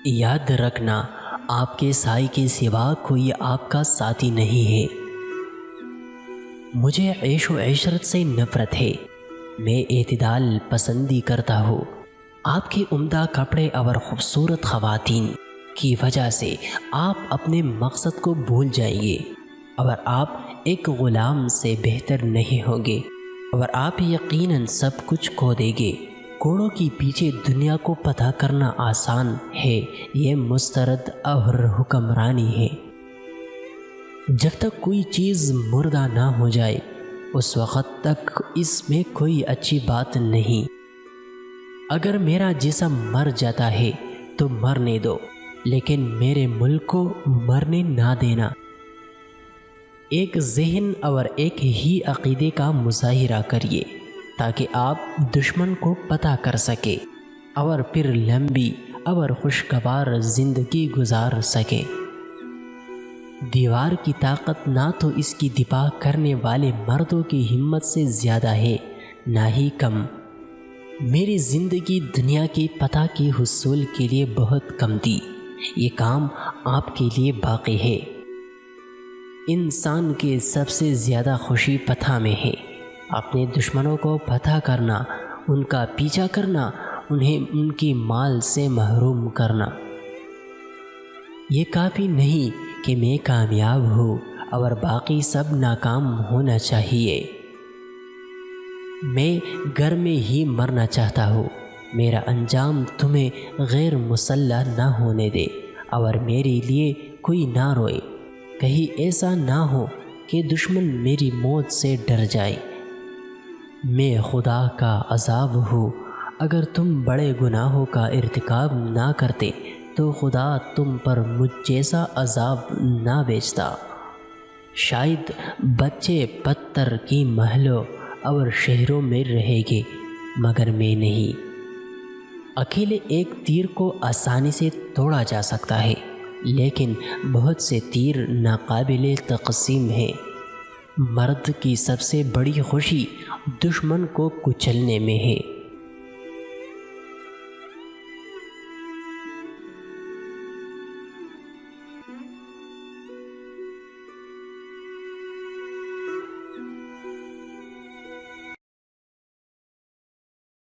یاد رکھنا آپ کے سائے کے سوا کوئی آپ کا ساتھی نہیں ہے۔ مجھے عیش و عشرت سے نفرت ہے، میں اعتدال پسندی کرتا ہوں۔ آپ کے عمدہ کپڑے اور خوبصورت خواتین کی وجہ سے آپ اپنے مقصد کو بھول جائیں گے، اور آپ ایک غلام سے بہتر نہیں ہوں گے، اور آپ یقیناً سب کچھ کھو دیں گے۔ کوڑوں کے پیچھے دنیا کو پتہ کرنا آسان ہے، یہ مسترد اور حکمرانی ہے۔ جب تک کوئی چیز مردہ نہ ہو جائے اس وقت تک اس میں کوئی اچھی بات نہیں۔ اگر میرا جسم مر جاتا ہے تو مرنے دو، لیکن میرے ملک کو مرنے نہ دینا۔ ایک ذہن اور ایک ہی عقیدے کا مظاہرہ کریے تاکہ آپ دشمن کو پتہ کر سکیں اور پھر لمبی اور خوشگوار زندگی گزار سکیں۔ دیوار کی طاقت نہ تو اس کی دفاع کرنے والے مردوں کی ہمت سے زیادہ ہے، نہ ہی کم۔ میری زندگی دنیا کے پتہ کے حصول کے لیے بہت کم تھی، یہ کام آپ کے لیے باقی ہے۔ انسان کے سب سے زیادہ خوشی پتہ میں ہے، اپنے دشمنوں کو پتہ کرنا، ان کا پیچھا کرنا، انہیں ان کی مال سے محروم کرنا۔ یہ کافی نہیں کہ میں کامیاب ہوں اور باقی سب ناکام ہونا چاہیے۔ میں گھر میں ہی مرنا چاہتا ہوں، میرا انجام تمہیں غیر مسلح نہ ہونے دے اور میرے لیے کوئی نہ روئے۔ کہیں ایسا نہ ہو کہ دشمن میری موت سے ڈر جائے۔ میں خدا کا عذاب ہوں، اگر تم بڑے گناہوں کا ارتکاب نہ کرتے تو خدا تم پر مجھ جیسا عذاب نہ بھیجتا۔ شاید بچے پتھر کی محلوں اور شہروں میں رہیں گے، مگر میں نہیں۔ اکیلے ایک تیر کو آسانی سے توڑا جا سکتا ہے، لیکن بہت سے تیر ناقابل تقسیم ہیں۔ مرد کی سب سے بڑی خوشی دشمن کو کچلنے میں ہے۔